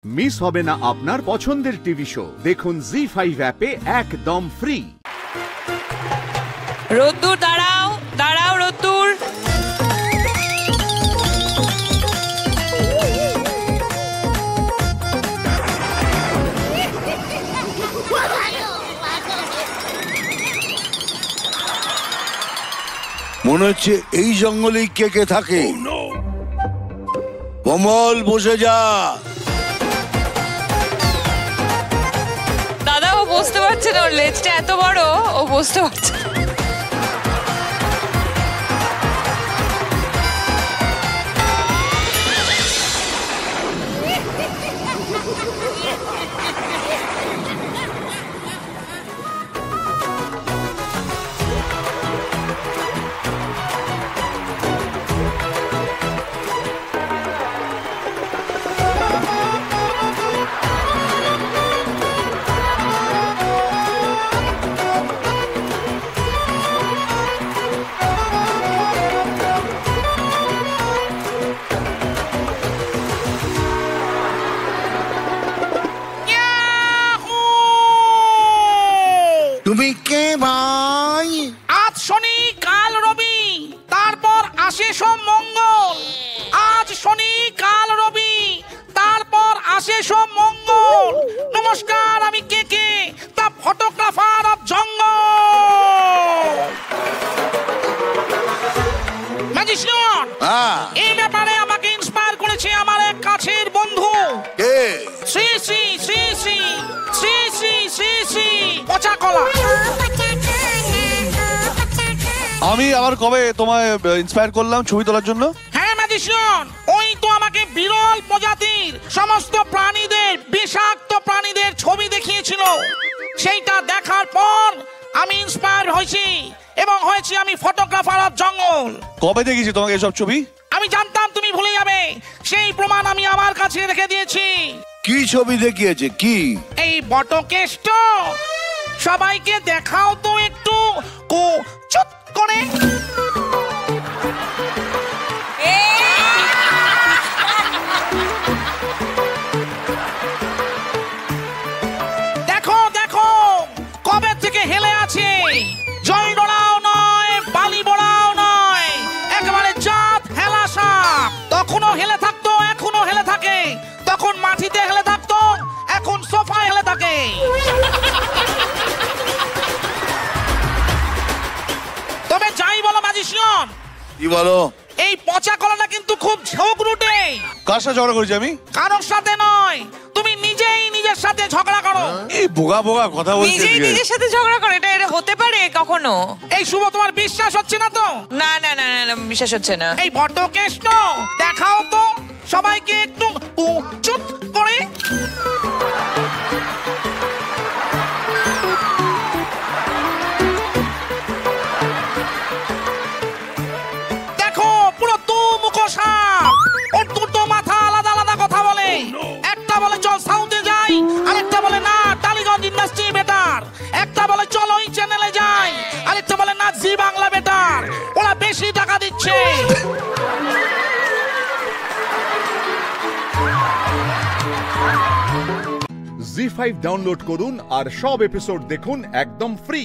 Miss হবে না আপনার পছন্দের টিভি শো। দেখুন জি5 অ্যাপে একদম ফ্রি। রোদ্দুর দাঁড়াও দাঁড়াও রোদ্দুর। মনে হচ্ছে এই জঙ্গলেই কে কে থাকে। কমল বসে যা। দাদা ও বসতে পারছে না, ওর লেজটা এত বড় ও বসতে পারছে না। তুমি কে ভাই? আজ শনি কাল রবি তারপর আসে সোম মঙ্গল। আজ শনি কাল রবি তারপর আসে সোম মঙ্গল। নমস্কার, আমি কে কে, দ্য ফটোগ্রাফার অফ জঙ্গল। ম্যাজিশিয়ান, এই ব্যাপারে আমাকে ইন্সপায়ার করেছে আমার এক কাছের বন্ধু কে? শ্রী শ্রী শ্রী শ্রী শ্রী শ্রী শ্রী শ্রী পচা কলা। আমি আবার কবে তোমায় ইন্সপায়ার করলাম ছবি তোলার জন্য? হ্যাঁ ম্যাজিশিয়ান, ওই তো আমাকে বিরল প্রজাতির সমস্ত প্রাণীদের, বিষাক্ত প্রাণীদের ছবি দেখিয়েছিল। সেইটা দেখার পর আমি ইন্সপায়ার হয়েছি এবং হয়েছি আমি ফটোগ্রাফার অফ জঙ্গল। কবে দেখেছি তোমাকে এসব ছবি? আমি জানতাম তুমি ভুলে যাবে, সেই প্রমাণ আমি আমার কাছে রেখে দিয়েছি। কি ছবি দেখিয়েছে? কি? এই বটকেষ্ট। সবাইকে দেখাও তো একটু চুপ করে। দেখো দেখো কবে থেকে হেলে আছে। জল ডোলাও নয়, বালি বড়াও নয়, একেবারে জাত হেলা সাপ। তখনও হেলে থাকতো, এখনো হেলে থাকে। তখন মাটিতে হেলে থাকতো, এখন সোফায় হেলে থাকে। তবে যাই বলো ম্যাজিশিয়ান, কি বলো? এই পচা কলাটা কিন্তু খুব ঝোঁক রুটে। কার সাথে ঝগড়া করেছি আমি? কারোর সাথে নয়, তুমি নিজেই নিজের সাথে ঝগড়া করো। এই বোকা বোকা কথা বলছিস। নিজেই নিজের সাথে ঝগড়া করে, এটা হতে পারে কখনো? এই শুভ, তোমার বিশ্বাস হচ্ছে না তো? না না না না, বিশ্বাস হচ্ছে না। এই বটকেষ্ট দেখাও তো সবাইকে একটু চুপ করে। দেখো পুরো দুমুখো সাপ। ওর দুটো মাথা আলাদা আলাদা কথা বলে। একটা বলে চল সাউথে যাই, আরেকটা বলে না টালিগঞ্জ ইন্ডাস্ট্রি বেটার। একটা বলে চল ওই চ্যানেলে যাই, আরেকটা বলে না জি বাংলা বেটার। ওরা বেশি টাকা দিচ্ছে। জি5 ডাউনলোড করুন আর সব এপিসোড দেখুন একদম ফ্রি।